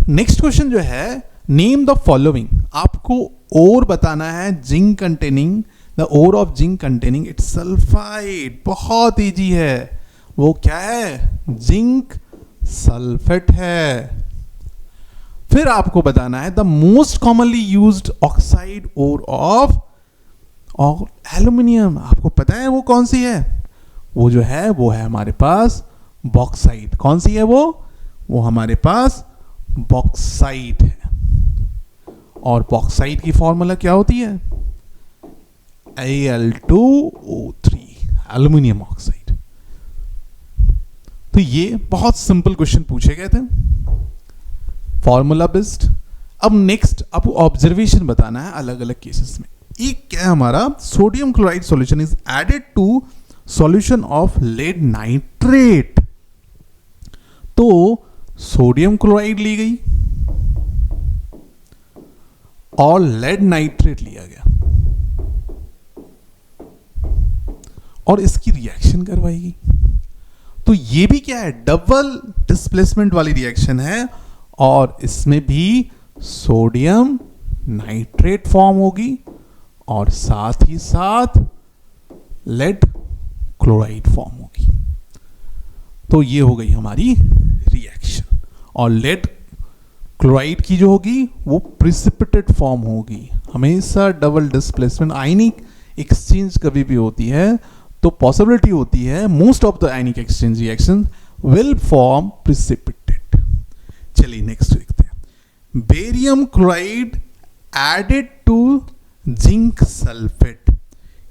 Next question जो है, name the following, आपको ओर बताना है zinc containing, the ore of zinc containing its sulphide. बहुत इजी है, वो क्या है, जिंक सल्फेट है। फिर आपको बताना है the most commonly used oxide ore of aluminium, आपको पता है वो कौन सी है, वो जो है वो है हमारे पास बॉक्साइट। कौन सी है वो हमारे पास बॉक्साइट है। और बॉक्साइट की फॉर्मूला क्या होती है, Al2O3, एल्यूमिनियम ऑक्साइड। तो ये बहुत सिंपल क्वेश्चन पूछे गए थे, फॉर्मूला बेस्ड। अब नेक्स्ट आपको ऑब्जर्वेशन बताना है अलग अलग केसेस में। एक क्या है हमारा, sodium chloride solution is added to solution of lead nitrate. तो सोडियम क्लोराइड ली गई और लेड नाइट्रेट लिया गया और इसकी रिएक्शन करवाई गई। तो ये भी क्या है, डबल डिस्प्लेसमेंट वाली रिएक्शन है और इसमें भी सोडियम नाइट्रेट फॉर्म होगी और साथ ही साथ लेड क्लोराइड फॉर्म होगी। तो ये हो गई हमारी रिएक्शन। और लेड क्लोराइड की जो होगी वो प्रिसिपिटेट फॉर्म होगी। हमेशा डबल डिस्प्लेसमेंट आयनिक एक्सचेंज कभी भी होती है तो पॉसिबिलिटी होती है most of the ionic exchange reaction will form precipitate. चलिए नेक्स्ट देखते हैं, barium chloride added to zinc sulphate.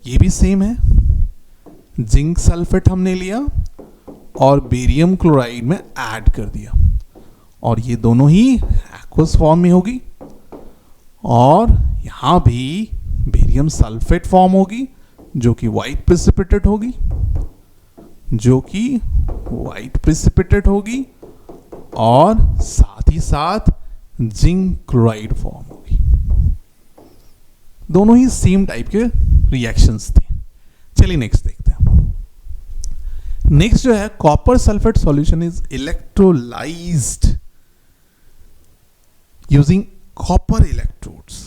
ये भी सेम है, जिंक सल्फेट हमने लिया और बेरियम क्लोराइड में ऐड कर दिया और ये दोनों ही एक्वस फॉर्म में होगी और यहां भी बेरियम सल्फेट फॉर्म होगी जो कि वाइट प्रिसिपिटेट होगी, और साथ ही साथ जिंक क्लोराइड फॉर्म होगी। दोनों ही सेम टाइप के रिएक्शंस थे। चलिए नेक्स्ट देखते हैं। नेक्स्ट जो है, copper sulphate solution is electrolysed using copper electrodes.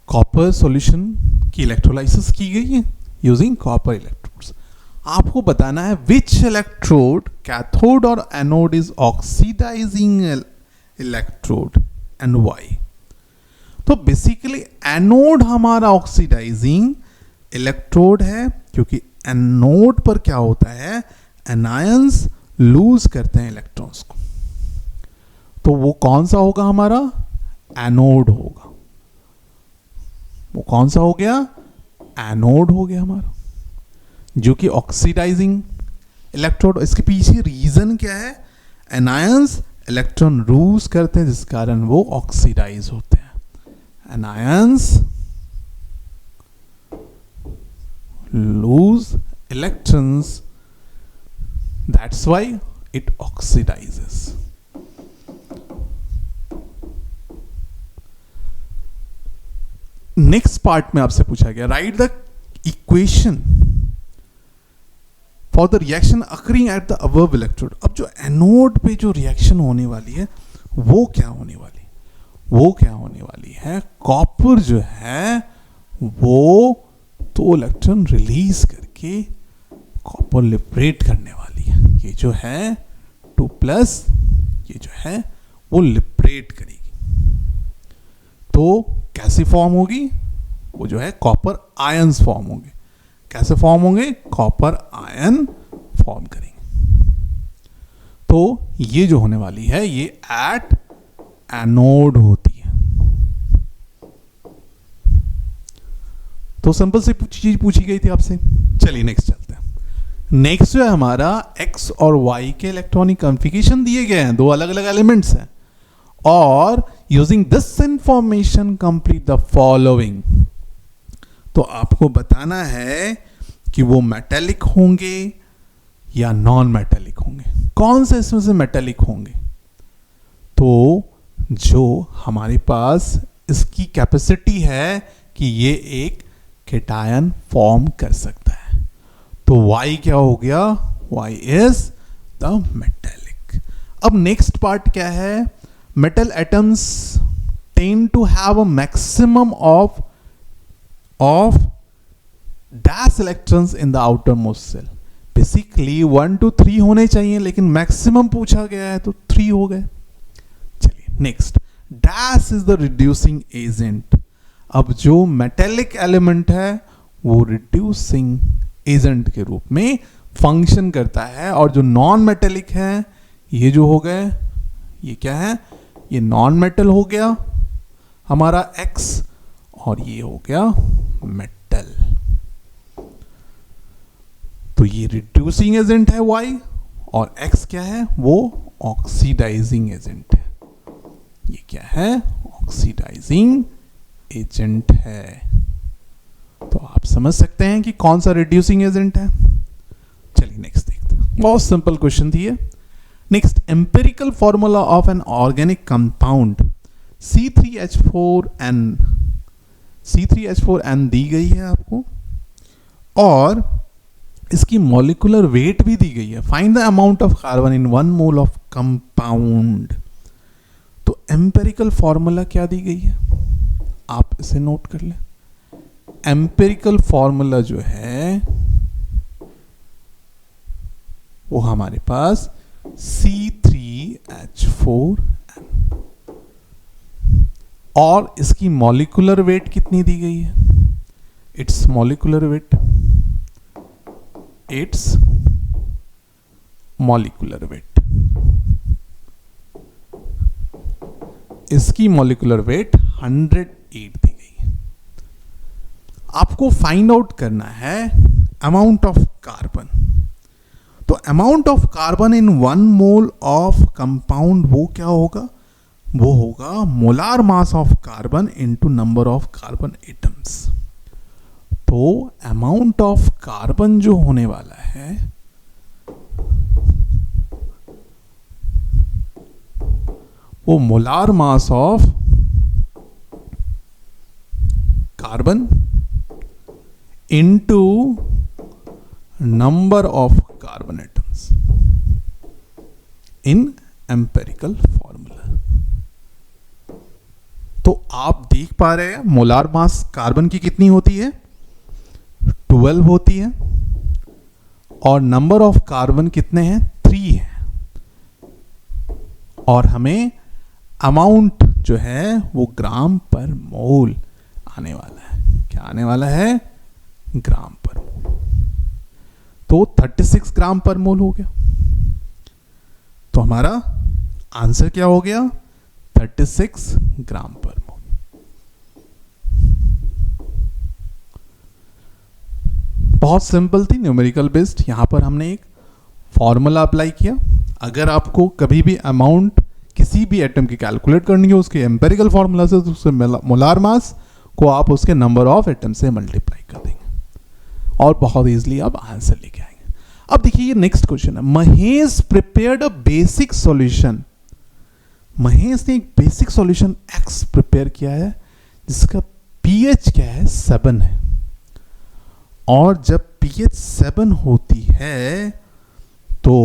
Copper solution की इलेक्ट्रोलाइसिस की गई है यूजिंग कॉपर इलेक्ट्रोड्स। आपको बताना है विच इलेक्ट्रोड, कैथोड और anode is oxidising electrode and why. तो बेसिकली एनोड हमारा ऑक्सीडाइजिंग इलेक्ट्रोड है क्योंकि एनोड पर क्या होता है, एनायंस लूज करते हैं इलेक्ट्रॉन्स को। तो वो कौन सा होगा हमारा, एनोड होगा। वो कौन सा हो गया, एनोड हो गया हमारा, जो कि ऑक्सीडाइजिंग इलेक्ट्रोड। इसके पीछे रीजन क्या है, एनायंस इलेक्ट्रॉन लूज करते हैं जिस कारण वो ऑक्सीडाइज होते हैं। Anions lose electrons, that's why it oxidizes. Next part में आपसे पूछा गया, right the equation for the reaction occurring at the above electrode. अब जो एनोड पे जो रिएक्शन होने वाली है वो क्या होने वाली है, कॉपर जो है वो तो इलेक्ट्रॉन रिलीज करके कॉपर लिबरेट करने वाली है। ये जो है 2+, ये जो है वो लिबरेट करेगी। तो कैसे फॉर्म होगी, वो जो है कॉपर आयंस फॉर्म होंगे। कैसे फॉर्म होंगे, कॉपर आयन फॉर्म करेंगे। तो ये जो होने वाली है ये एट एनोड होती है। तो सिंपल सी चीज पूछी गई थी आपसे। चलिए नेक्स्ट चलते हैं। नेक्स्ट जो है हमारा एक्स और वाई के इलेक्ट्रॉनिक कॉन्फ़िगरेशन दिए गए हैं, दो अलग अलग एलिमेंट्स हैं, और using this information complete the following. तो आपको बताना है कि वो मेटेलिक होंगे या नॉन मेटेलिक होंगे। कौन से इसमें से मेटेलिक होंगे, तो जो हमारे पास इसकी कैपेसिटी है कि ये एक केटायन फॉर्म कर सकता है। तो Y क्या हो गया, Y इज द मेटेलिक। अब नेक्स्ट पार्ट क्या है, metal atoms tend to have a maximum of dash electrons in the outer most shell. Basically 1 to 3 होने चाहिए, लेकिन मैक्सिमम पूछा गया है तो 3 हो गए। चलिए next, dash is the reducing agent. अब जो मेटेलिक एलिमेंट है वो रिड्यूसिंग एजेंट के रूप में फंक्शन करता है, और जो नॉन मेटेलिक है ये जो हो गए, ये क्या है, ये नॉन मेटल हो गया हमारा X, और ये हो गया मेटल। तो ये रिड्यूसिंग एजेंट है Y, और X क्या है, वो ऑक्सीडाइजिंग एजेंट है। ये क्या है, ऑक्सीडाइजिंग एजेंट है। तो आप समझ सकते हैं कि कौन सा रिड्यूसिंग एजेंट है। चलिए नेक्स्ट देखते हैं, बहुत सिंपल क्वेश्चन थी ये। Next, empirical formula of an organic compound C3H4n दी गई है आपको, और इसकी मॉलिक्यूलर वेट भी दी गई है। Find the amount of carbon in 1 mole of compound. तो एम्पिरिकल फॉर्मूला क्या दी गई है, आप इसे नोट कर लें। एम्पिरिकल फॉर्मूला जो है वो हमारे पास C3H4n, और इसकी मॉलिक्यूलर वेट कितनी दी गई है, इट्स मॉलिक्यूलर वेट, इसकी मॉलिक्यूलर वेट 108 दी गई है। आपको फाइंड आउट करना है अमाउंट ऑफ कार्बन। तो amount of carbon in 1 mole of compound वो क्या होगा, वो होगा molar mass of carbon into number of carbon atoms. तो अमाउंट ऑफ कार्बन जो होने वाला है वो molar mass of carbon into number of carbon atoms in empirical formula. तो आप देख पा रहे हैं मोलार मास कार्बन की कितनी होती है, 12 होती है, और नंबर ऑफ कार्बन कितने हैं, 3 है, और हमें अमाउंट जो है वो ग्राम पर मोल आने वाला है। क्या आने वाला है, ग्राम पर मोल। तो 36 ग्राम पर मोल हो गया। तो हमारा आंसर क्या हो गया, 36 ग्राम पर मोल। बहुत सिंपल थी, न्यूमेरिकल बेस्ड। यहां पर हमने एक फॉर्मूला अप्लाई किया। अगर आपको कभी भी अमाउंट किसी भी एटम की कैलकुलेट करनी हो उसके एम्पेरिकल फॉर्मूला से, तो उससे मोलार मास को आप उसके नंबर ऑफ एटम से मल्टीप्लाई कर देंगे और बहुत इजीली आप आंसर लेके आएंगे। अब देखिए ये नेक्स्ट क्वेश्चन है, Mahesh prepared a basic solution. Mahesh ने एक बेसिक सॉल्यूशन X प्रिपेयर किया है जिसका pH क्या है, 7 है, और जब pH 7 होती है तो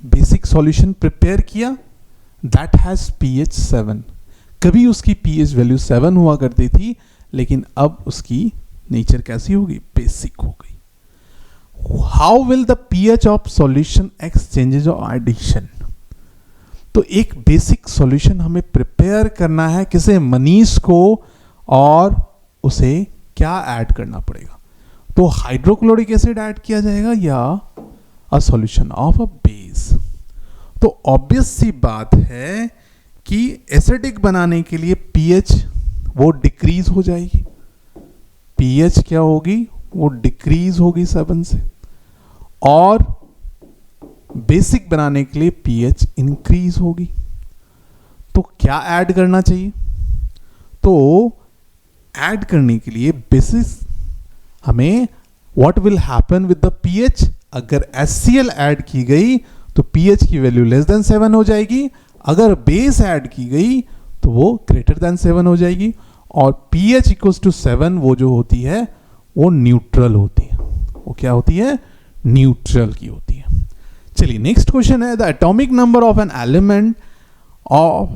बेसिक सॉल्यूशन प्रिपेयर किया दैट हैज pH 7। कभी उसकी pH वैल्यू 7 हुआ करती थी, लेकिन अब उसकी नेचर कैसी होगी, बेसिक हो गई। How will the pH of solution X changes of addition. तो एक बेसिक सॉल्यूशन हमें प्रिपेयर करना है किसे, मनीष को, और उसे क्या ऐड करना पड़ेगा, तो हाइड्रोक्लोरिक एसिड ऐड किया जाएगा या a solution of a base. तो ऑब्वियस सी बात है कि एसिडिक बनाने के लिए pH वो डिक्रीज हो जाएगी, pH क्या होगी, वो डिक्रीज होगी 7 से, और बेसिक बनाने के लिए pH इंक्रीज होगी। तो क्या ऐड करना चाहिए, तो ऐड करने के लिए बेसिस हमें what will happen with the pH, अगर HCl ऐड की गई तो pH की वैल्यू लेस देन 7 हो जाएगी, अगर बेस ऐड की गई तो वो ग्रेटर देन 7 हो जाएगी, और pH इक्वल्स टू 7 वो जो होती है वो न्यूट्रल होती है। वो क्या होती है, न्यूट्रल की होती है। चलिए नेक्स्ट क्वेश्चन है, the atomic number of an element of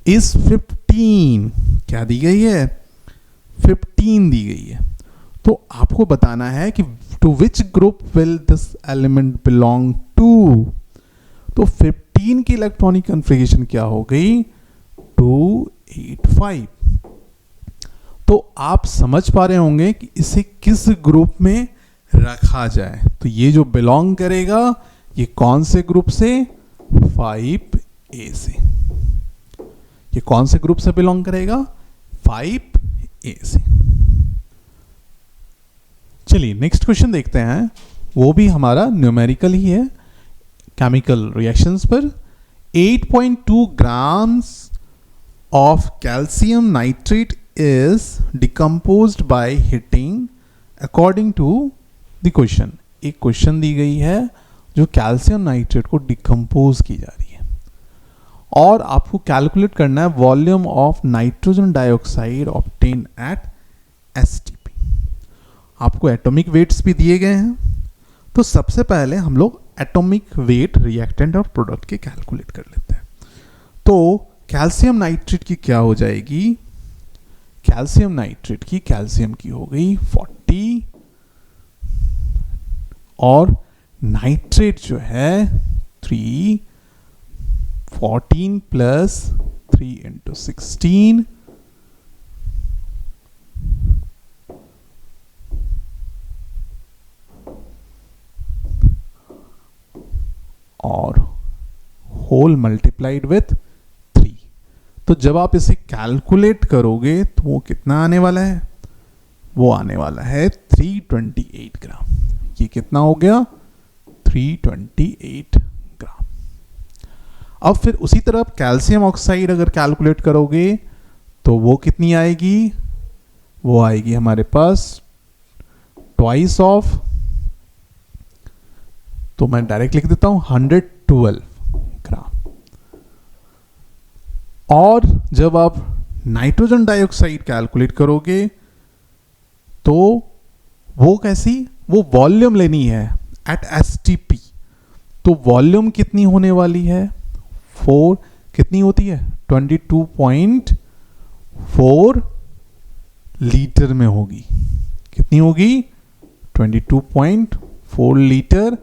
is 15। क्या दी गई है? 15 दी गई है। तो आपको बताना है कि to which group will this element belong to. तो 15 की इलेक्ट्रॉनिक कॉन्फ़िगरेशन क्या हो गई? 285। तो आप समझ पा रहे होंगे कि इसे किस ग्रुप में रखा जाए। तो ये जो बिलोंग करेगा ये कौन से ग्रुप से? 5A से। ये कौन से ग्रुप से बिलोंग करेगा? 5A से। चलिए नेक्स्ट क्वेश्चन देखते हैं, वो भी हमारा न्यूमेरिकल ही है, केमिकल रिएक्शंस पर। 8.2 grams of calcium nitrate is decomposed by heating according to the question। एक क्वेश्चन दी गई है जो कैल्शियम नाइट्रेट को डिकम्पोज की जा रही है और आपको कैलकुलेट करना है volume of nitrogen dioxide obtain at STP. आपको एटॉमिक वेट्स भी दिए गए हैं। तो सबसे पहले हम लोग एटॉमिक वेट रिएक्टेंट और प्रोडक्ट के कैलकुलेट कर लेते हैं। तो कैल्शियम नाइट्रेट की क्या हो जाएगी? कैल्शियम नाइट्रेट की, कैल्शियम की हो गई 40 और नाइट्रेट जो है 3, 14 प्लस 3 इंटू 16 और होल मल्टीप्लाइड विथ 3। तो जब आप इसे कैलकुलेट करोगे तो वो कितना आने वाला है? वो आने वाला है 328 ग्राम। ये कितना हो गया? 328 ग्राम। अब फिर उसी तरह कैल्शियम ऑक्साइड अगर कैलकुलेट करोगे तो वो कितनी आएगी? वो आएगी हमारे पास ट्वाइस ऑफ, तो मैं डायरेक्ट लिख देता हूं 112 ग्राम। और जब आप नाइट्रोजन डाइऑक्साइड कैलकुलेट करोगे तो वो कैसी? वो वॉल्यूम लेनी है एट एसटीपी। तो वॉल्यूम कितनी होने वाली है? 4 कितनी होती है? 22.4 लीटर में होगी। कितनी होगी? 22.4 लीटर।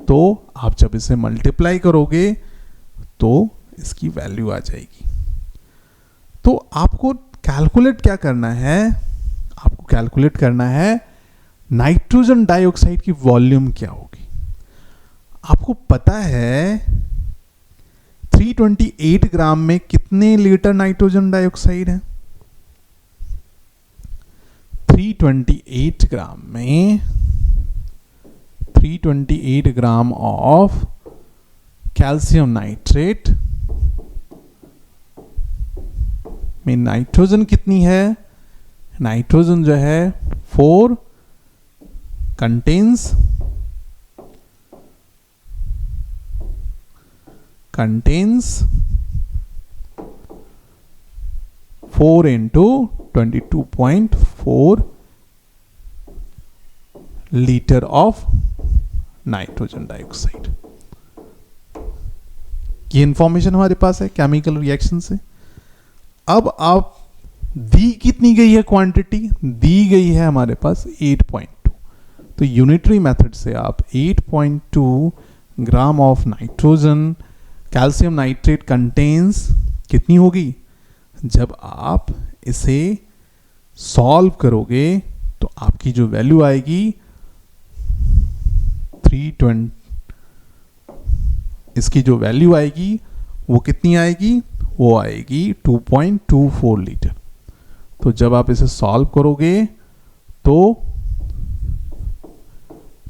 तो आप जब इसे मल्टीप्लाई करोगे तो इसकी वैल्यू आ जाएगी। तो आपको कैलकुलेट क्या करना है? आपको कैलकुलेट करना है नाइट्रोजन डाइऑक्साइड की वॉल्यूम क्या होगी। आपको पता है 328 ग्राम में कितने लीटर नाइट्रोजन डाइऑक्साइड है? 328 ग्राम में 328 ग्राम ऑफ कैल्शियम नाइट्रेट में नाइट्रोजन कितनी है? नाइट्रोजन जो है 4 contains 4 into 22.4 litre of nitrogen dioxide. ये इंफॉर्मेशन हमारे पास है केमिकल रिएक्शन से। अब आप दी कितनी गई है क्वांटिटी? दी गई है हमारे पास 8.2। तो यूनिटरी मेथड से आप 8.2 gram of nitrogen calcium nitrate contains कितनी होगी? जब आप इसे सॉल्व करोगे तो आपकी जो वैल्यू आएगी 320, इसकी जो वैल्यू आएगी वो कितनी आएगी? वो आएगी 2.24 लीटर। तो जब आप इसे सॉल्व करोगे तो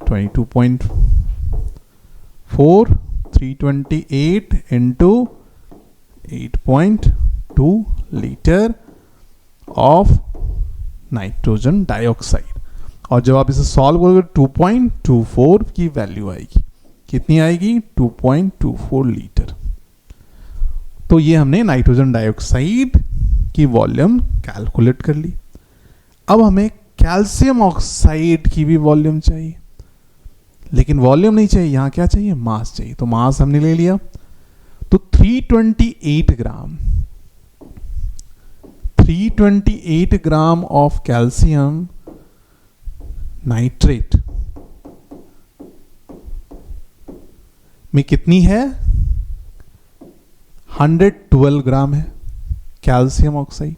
22.4 328 into 8.2 litre of nitrogen dioxide. और जब आप इसे सॉल्व करोगे 2.24 की वैल्यू आएगी। कितनी आएगी? 2.24 लीटर। तो ये हमने नाइट्रोजन डाइऑक्साइड की वॉल्यूम कैलकुलेट कर ली। अब हमें कैल्शियम ऑक्साइड की भी वॉल्यूम चाहिए। लेकिन वॉल्यूम नहीं चाहिए, यहां क्या चाहिए, मास चाहिए। तो मास हमने ले लिया, तो 328 ग्राम ऑफ कैल्शियम नाइट्रेट में कितनी है, 112 ग्राम है कैल्शियम ऑक्साइड।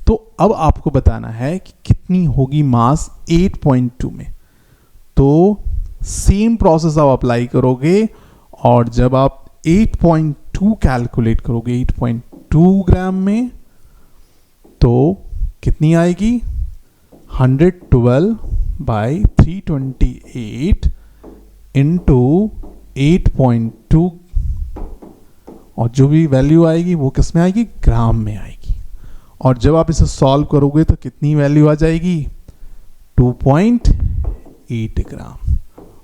तो अब आपको बताना है कि कितनी होगी मास 8.2 में। तो सेम प्रोसेस आप अप्लाई करोगे, और जब आप 8.2 कैलकुलेट करोगे 8.2 ग्राम में, तो कितनी आएगी, 112 बाई 328 इंटू 8.2, और जो भी वैल्यू आएगी वो किस में आएगी, ग्राम में आएगी। और जब आप इसे सॉल्व करोगे तो कितनी वैल्यू आ जाएगी, 2.8 ग्राम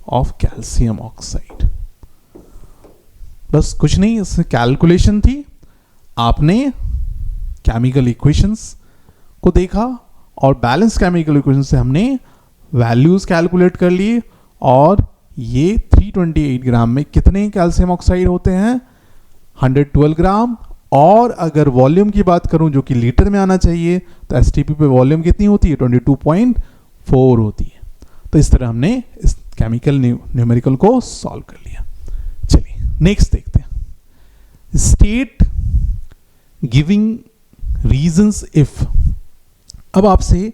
ऑफ कैल्शियम ऑक्साइड। बस कुछ नहीं, इसमें कैलकुलेशन थी, आपने केमिकल इक्वेशंस को देखा और बैलेंस केमिकल इक्वेशन से हमने वैल्यूज कैलकुलेट कर लिए, और ये 328 ग्राम में कितने कैल्शियम ऑक्साइड होते हैं, 112 ग्राम। और अगर वॉल्यूम की बात करूं जो कि लीटर में आना चाहिए, तो एसटीपी पे वॉल्यूम कितनी होती है, 22.4 होती है। तो इस तरह हमने इस केमिकल न्यूमेरिकल को सॉल्व कर लिया। चलिए नेक्स्ट देखते हैं, स्टेट गिविंग रीजंस इफ। अब आपसे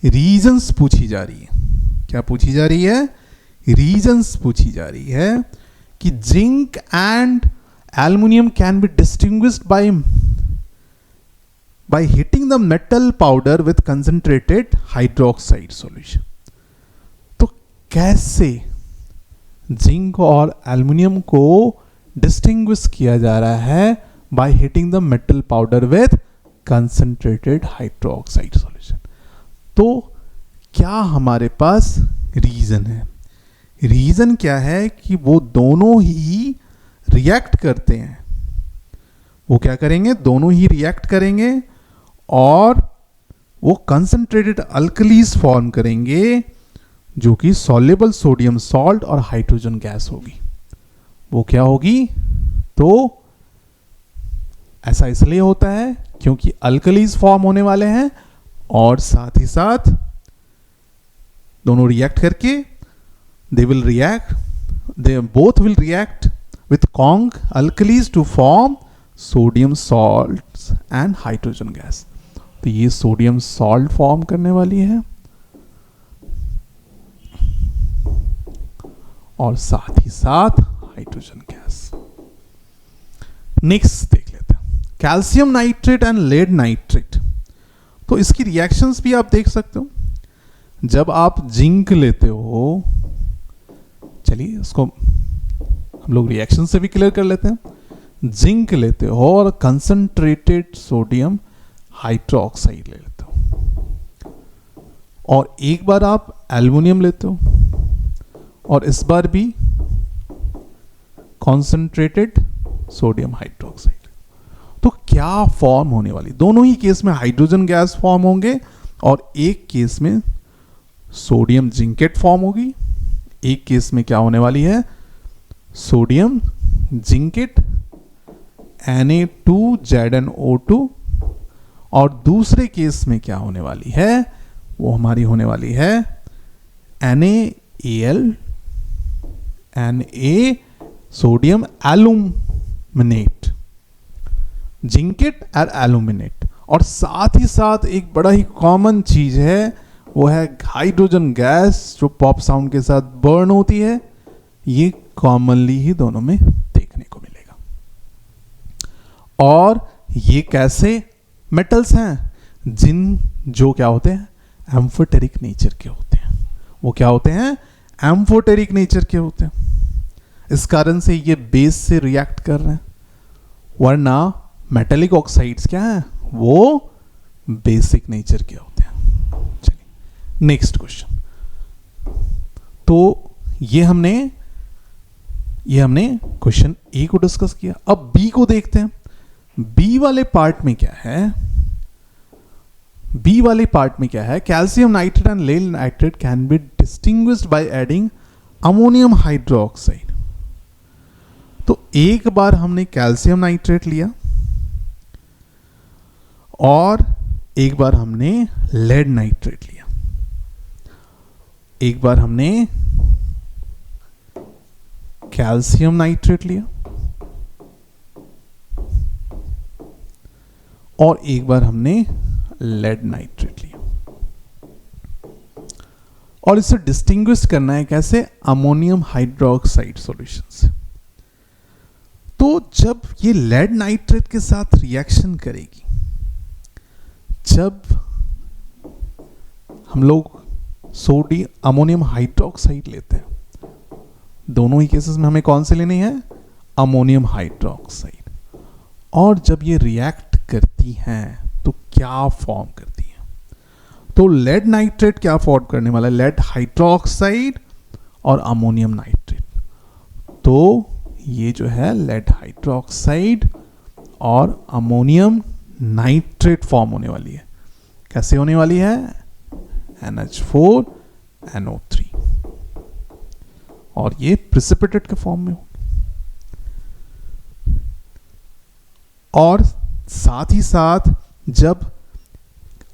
रीजंस पूछी जा रही है, क्या पूछी जा रही है, रीजंस पूछी जा रही है कि zinc and aluminium can be distinguished by heating the metal powder with concentrated hydroxide solution. तो कैसे जिंक और एल्युमिनियम को डिस्टिंग्विश किया जा रहा है by heating the metal powder with concentrated hydroxide solution. तो क्या हमारे पास रीजन है, रीजन क्या है कि वो दोनों ही रिएक्ट करते हैं। वो क्या करेंगे, दोनों ही रिएक्ट करेंगे और वो कंसंट्रेटेड अल्कलीज फॉर्म करेंगे, जो कि सॉल्युबल सोडियम सॉल्ट और हाइड्रोजन गैस होगी। वो क्या होगी, तो ऐसा इसलिए होता है क्योंकि अल्कलीज फॉर्म होने वाले हैं, और साथ ही साथ दोनों रिएक्ट करके they both will react with Kong alkalis to form sodium salts and hydrogen gas। तो ये सोडियम सॉल्ट फॉर्म करने वाली है, और साथ ही साथ हाइड्रोजन गैस। नेक्स्ट देख लेते हैं, calcium nitrate and lead nitrate. तो इसकी रिएक्शंस भी आप देख सकते हो। जब आप जिंक लेते हो, चलिए इसको हम लोग रिएक्शन से भी क्लियर कर लेते हैं। जिंक लेते हो और कंसंट्रेटेड सोडियम हाइड्रोक्साइड ले लेते हो, और एक बार आप एल्युमिनियम लेते हो, और इस बार भी कंसंट्रेटेड सोडियम हाइड्रोक्साइड। तो क्या फॉर्म होने वाली, दोनों ही केस में हाइड्रोजन गैस फॉर्म होंगे, और एक केस में सोडियम जिंकेट फॉर्म होगी, एक केस में क्या होने वाली है, सोडियम जिंकेट Na2ZnO2, और दूसरे केस में क्या होने वाली है, वो हमारी होने वाली है NaAl Na sodium aluminate, zincate और एल्यूमिनेट। और साथ ही साथ एक बड़ा ही कॉमन चीज है, वो है हाइड्रोजन गैस, जो पॉप साउंड के साथ बर्न होती है। ये कॉमनली ही दोनों में देखने को मिलेगा। और ये कैसे मेटल्स हैं, जो क्या होते हैं, एम्फोटेरिक नेचर के होते हैं। वो क्या होते हैं, एम्फोटेरिक नेचर के होते हैं। इस कारण से ये बेस से रिएक्ट कर रहे हैं, वरना मेटेलिक ऑक्साइड्स क्या है, वो बेसिक नेचर के होते हैं। चलिए नेक्स्ट क्वेश्चन। तो ये हमने क्वेश्चन ए को डिस्कस किया। अब बी को देखते हैं। बी वाले पार्ट में क्या है, बी वाले पार्ट में क्या है, calcium nitrate and lead nitrate can be distinguished by adding ammonium hydroxide. तो एक बार हमने कैल्शियम नाइट्रेट लिया और एक बार हमने लेड नाइट्रेट लिया। एक बार हमने कैल्शियम नाइट्रेट लिया और एक बार हमने लेड नाइट्रेट लिया, और इसे डिस्टिंग्विश करना है कैसे, अमोनियम हाइड्रोक्साइड सॉल्यूशन से। तो जब ये लेड नाइट्रेट के साथ रिएक्शन करेगी, जब हम लोग सोडियम अमोनियम हाइड्रोक्साइड लेते हैं, दोनों ही केसेस में हमें कौन से लेने हैं, अमोनियम हाइड्रोक्साइड, और जब ये रिएक्ट करती हैं तो क्या फॉर्म करती हैं, तो लेड नाइट्रेट क्या फॉर्म करने वाला है, लेड हाइड्रोक्साइड और अमोनियम नाइट्रेट। तो ये जो है लेड हाइड्रोक्साइड और अमोनियम नाइट्रेट फॉर्म होने वाली है। कैसे होने वाली है, NH4NO3, और ये प्रिसिपिटेट के फॉर्म में होगी। और साथ ही साथ जब,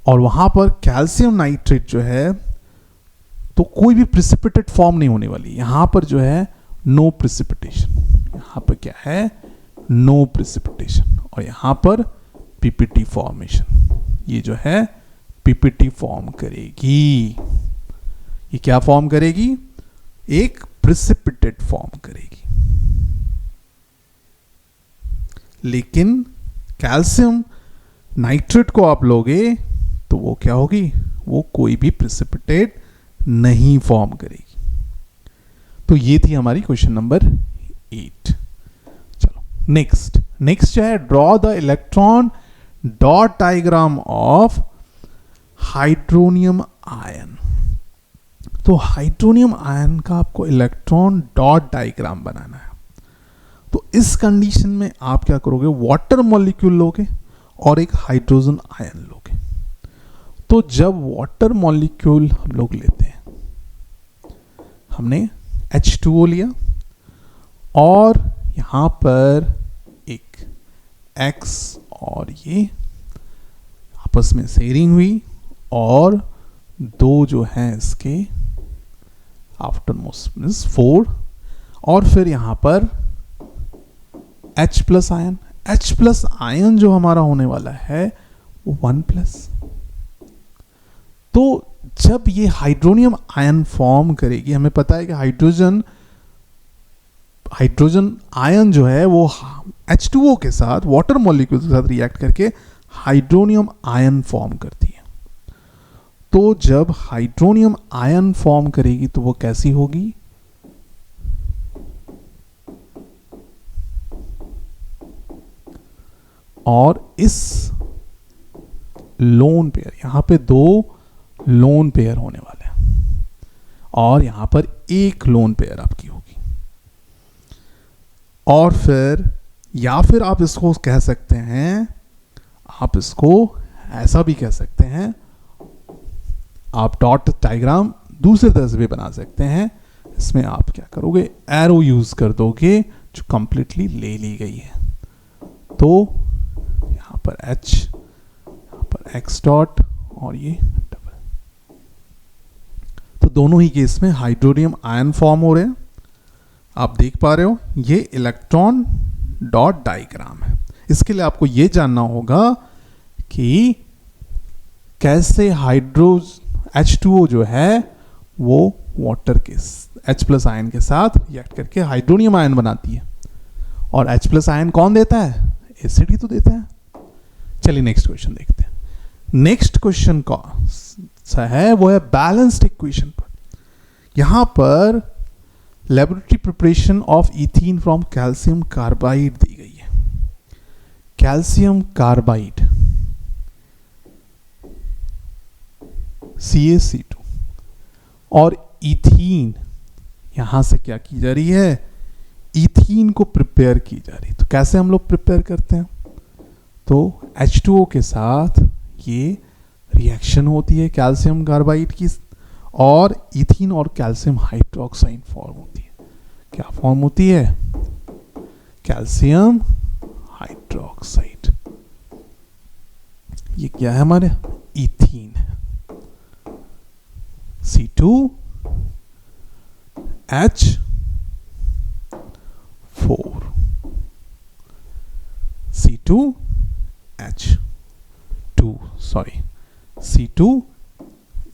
और वहां पर कैल्शियम नाइट्रेट जो है, तो कोई भी प्रिसिपिटेट फॉर्म नहीं होने वाली, यहां पर जो है नो प्रिसिपिटेशन, यहां पर क्या है, नो प्रिसिपिटेशन, और यहां पर पीपीटी फॉर्मेशन, ये जो है पीपीटी फॉर्म करेगी। ये क्या फॉर्म करेगी, एक प्रिसिपिटेट फॉर्म करेगी। लेकिन कैल्शियम नाइट्रेट को आप लोगे तो वो क्या होगी, वो कोई भी प्रिसिपिटेट नहीं फॉर्म करेगी। तो ये थी हमारी क्वेश्चन नंबर 8। चलो नेक्स्ट जो है, draw the electron dot diagram of hydronium ion. तो हाइड्रोनियम आयन का आपको इलेक्ट्रॉन डॉट डायग्राम बनाना है। तो इस कंडीशन में आप क्या करोगे, वाटर मॉलिक्यूल लोगे और एक हाइड्रोजन आयन लोगे। तो जब वाटर मॉलिक्यूल हम लोग लेते हैं, हमने H2O लिया और यहां पर एक X और ये आपस में शेयरिंग हुई, और दो जो हैं इसके आफ्टरमोस्ट मींस 4, और फिर यहां पर H plus ion, H plus ion जो हमारा होने वाला है वो 1+। तो जब ये हाइड्रोनियम आयन फॉर्म करेगी, हमें पता है कि हाइड्रोजन आयन जो है वो H2O के साथ, वाटर मॉलिक्यूल के साथ रिएक्ट करके हाइड्रोनियम आयन फॉर्म करती है। तो जब हाइड्रोनियम आयन फॉर्म करेगी तो वो कैसी होगी, और इस लोन पेयर, यहां पे 2 लोन पेयर होने वाले हैं और यहां पर एक लोन पेयर आपकी होगी। और फिर या फिर आप इसको कह सकते हैं, आप इसको ऐसा भी कह सकते हैं, आप डॉट डायग्राम दूसरे तरह से भी बना सकते हैं। इसमें आप क्या करोगे, एरो यूज कर दोगे जो कंप्लीटली ले ली गई है। तो यहां पर H, यहां पर X डॉट और ये डबल। तो दोनों ही केस में हाइड्रोनियम आयन फॉर्म हो रहे हैं। आप देख पा रहे हो, ये इलेक्ट्रॉन डॉट डायग्राम है। इसके लिए आपको ये जानना होगा कि कैसे H2O जो है वो वाटर के H प्लस आयन के साथ रिएक्ट करके हाइड्रोनियम आयन बनाती है, और H प्लस आयन कौन देता है, एसिड ही तो देता है। चलिए नेक्स्ट क्वेश्चन देखते हैं। नेक्स्ट क्वेश्चन कौन सा है, वो है बैलेंस्ड इक्वेशन पर। यहां पर laboratory preparation of ethene from calcium carbide दी गई है। कैल्शियम कार्बाइड CaC2 और इथीन, यहां से क्या की जा रही है, इथीन को प्रिपेयर की जा रही है। तो कैसे हम लोग प्रिपेयर करते हैं, तो H2O के साथ ये रिएक्शन होती है कैल्शियम कार्बाइड की, और इथीन और कैल्शियम हाइड्रोक्साइड फॉर्म होती है। क्या फॉर्म होती है? Calcium hydroxide. ये क्या है हमारे? इथीन है। C2H4, C2H2 सॉरी C2,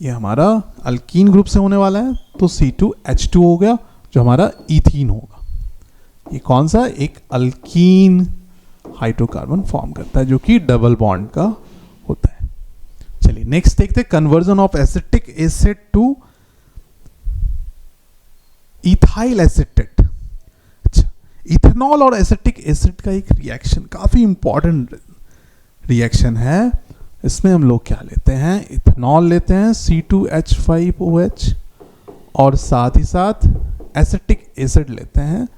ये हमारा अल्कीन ग्रुप से होने वाला है, तो C2H2 हो गया जो हमारा इथीन होगा। ये कौन सा? एक अल्कीन हाइड्रोकार्बन फॉर्म करता है जो कि डबल बॉन्ड का होता है। चलिए नेक्स्ट देखते हैं, conversion of acetic acid two ethyl acetate. अच्छा, इथेनॉल और एसिटिक एसिड का एक रिएक्शन, काफी इंपॉर्टेंट रिएक्शन है। इसमें हम लोग क्या लेते हैं? इथेनॉल लेते हैं C2H5OH, और साथ ही साथ एसिटिक एसिड लेते हैं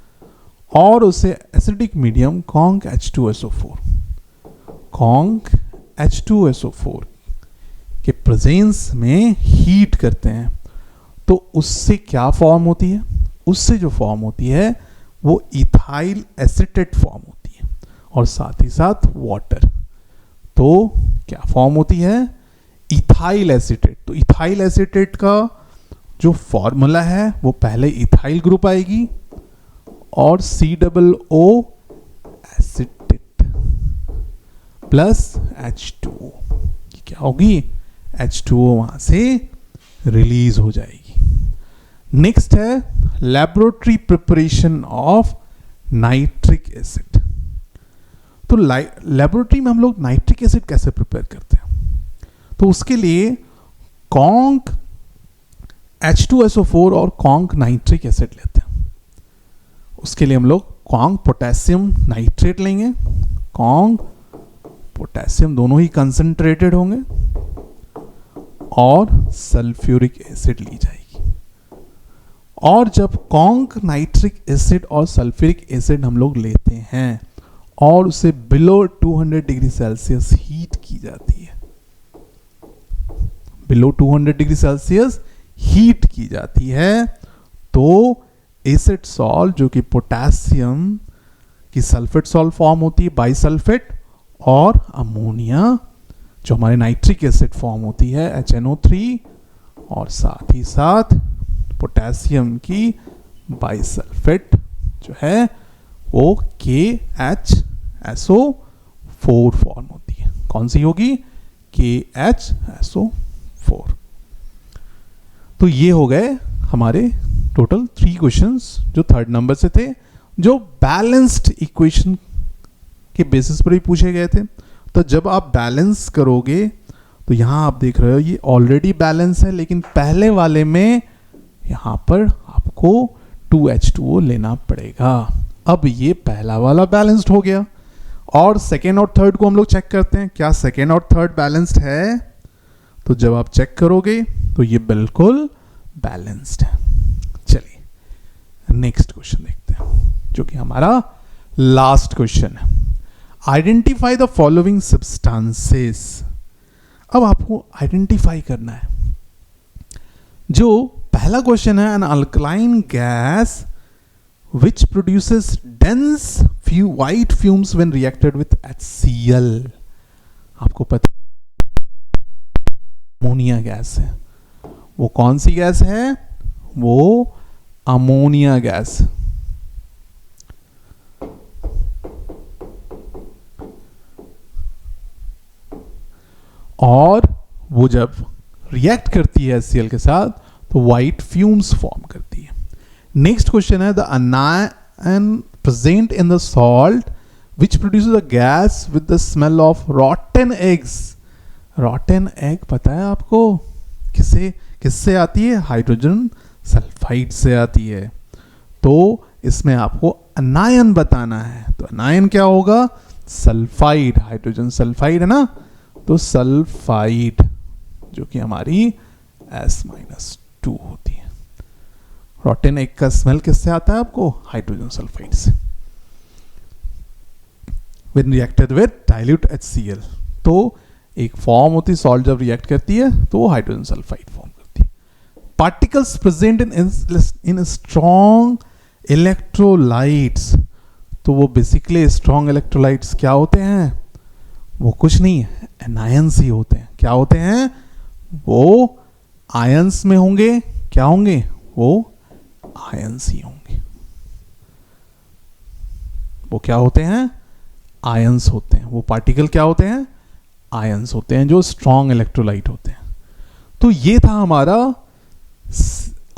और उसे एसिडिक मीडियम कॉन्क H2SO4 के प्रेजेंस में हीट करते हैं। तो उससे क्या फॉर्म होती है? उससे जो फॉर्म होती है वो इथाइल एसिटेट फॉर्म होती है, और साथ ही साथ वाटर। तो क्या फॉर्म होती है? Ethyl acetate. तो इथाइल एसिटेट का जो फॉर्मूला है वो पहले इथाइल ग्रुप आएगी और COO एसिटेट प्लस H2O, क्या होगी? H2O वहां से रिलीज हो जाएगी। नेक्स्ट है laboratory preparation of nitric acid. तो लैबोरेटरी में हम लोग नाइट्रिक एसिड कैसे प्रिपेयर करते हैं? तो उसके लिए कॉन्क H2SO4 और कॉन्क नाइट्रिक एसिड लेते हैं। उसके लिए हम लोग कॉन्क पोटेशियम नाइट्रेट लेंगे, कॉन्क पोटेशियम दोनों ही कंसंट्रेटेड होंगे, और सल्फ्यूरिक एसिड ली जाएगी। और जब कॉन्क नाइट्रिक एसिड और सल्फ्यूरिक एसिड हम लोग लेते हैं और उसे बिलो 200 डिग्री सेल्सियस हीट की जाती है, बिलो 200 डिग्री सेल्सियस हीट की जाती है, तो एसिड सॉल्ट जो कि पोटेशियम की सल्फेट सॉल्ट फॉर्म होती है बाइसल्फेट, और अमोनिया जो हमारे नाइट्रिक एसिड फॉर्म होती है HNO3, और साथ ही साथ पोटेशियम की बाइसल्फेट जो है वो KHSO4 फॉर्म होती है। कौन सी होगी? KHSO4। तो ये हो गए हमारे टोटल 3 क्वेश्चंस जो थर्ड नंबर से थे, जो बैलेंस्ड इक्वेशन के बेसिस पर ही पूछे गए थे। तो जब आप बैलेंस करोगे तो यहां आप देख रहे हो ये ऑलरेडी बैलेंस है, लेकिन पहले वाले में यहां पर आपको 2H2O लेना पड़ेगा। अब ये पहला वाला बैलेंस्ड हो गया, और सेकेंड और थर्ड को हम लोग चेक करते हैं, क्या सेकेंड और थर्ड बैलेंस्ड है? तो जब आप चेक करोगे तो ये बिल्कुल बैलेंस्ड है। चलिए नेक्स्ट क्वेश्चन देखते हैं, जो कि हमारा लास्ट क्वेश्चन है। Identify the following substances. अब आपको आइडेंटिफाई करना है। जो पहला क्वेश्चन है, an alkaline gas which produces dense white fumes when reacted with HCl। आपको पता अमोनिया गैस है। वो कौन सी गैस है? वो अमोनिया गैस। और वो जब रिएक्ट करती है HCl के साथ तो व्हाइट फ्यूम्स फॉर्म करती है। नेक्स्ट क्वेश्चन है, the anion present in the salt which produces a gas with the smell of rotten eggs। rotten egg पता है आपको किससे आती है? हाइड्रोजन सल्फाइड से आती है। तो इसमें आपको अनायन बताना है, तो अनायन क्या होगा? सल्फाइड, हाइड्रोजन सल्फाइड है ना, तो सल्फाइड जो कि हमारी S-2 होती है। रॉटेन एग का स्मेल किससे आता है आपको? हाइड्रोजन सल्फाइड से। When reacted with dilute HCl, तो एक फॉर्म होती है, सॉल्ट जब रिएक्ट करती है तो वो हाइड्रोजन सल्फाइड फॉर्म करती है। Particles present in strong electrolytes, तो वो बेसिकली स्ट्रॉन्ग इलेक्ट्रोलाइट्स क्या होते हैं? वो कुछ नहीं है, एनायंस ही होते हैं। क्या होते हैं? वो आयंस में होंगे। क्या होंगे? वो आयंस ही होंगे। वो क्या होते हैं? आयंस होते हैं। वो पार्टिकल क्या होते हैं? आयंस होते हैं, जो स्ट्रॉन्ग इलेक्ट्रोलाइट होते हैं। तो ये था हमारा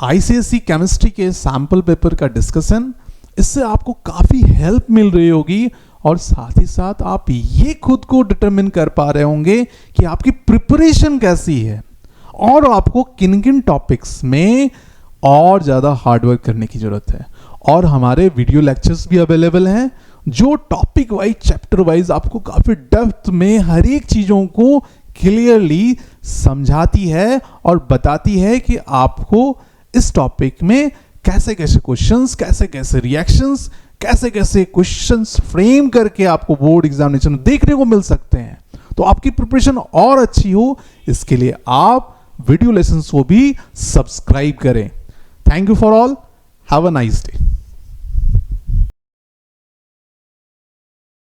आईसीएसई केमिस्ट्री के सैंपल पेपर का डिस्कशन। इससे आपको काफी हेल्प मिल रही होगी और साथ ही साथ आप ये खुद को डिटरमिन कर पा रहे होंगे कि आपकी प्रिपरेशन कैसी है और आपको किन किन टॉपिक्स में और ज़्यादा हार्डवर्क करने की ज़रूरत है। और हमारे वीडियो लेक्चर्स भी अवेलेबल हैं जो टॉपिक वाइज, चैप्टर वाइज आपको काफ़ी डेप्थ में हर एक चीज़ों को क्लियरली समझाती है और बताती है कि आपको इस टॉपिक में कैसे कैसे क्वेश्चंस, कैसे कैसे रिएक्शंस, कैसे कैसे क्वेश्चंस फ्रेम करके आपको बोर्ड एग्जामिनेशन देखने को मिल सकते हैं। तो आपकी प्रिपरेशन और अच्छी हो, इसके लिए आप वीडियो लेसन्स को भी सब्सक्राइब करें। Thank you for all, have a nice day.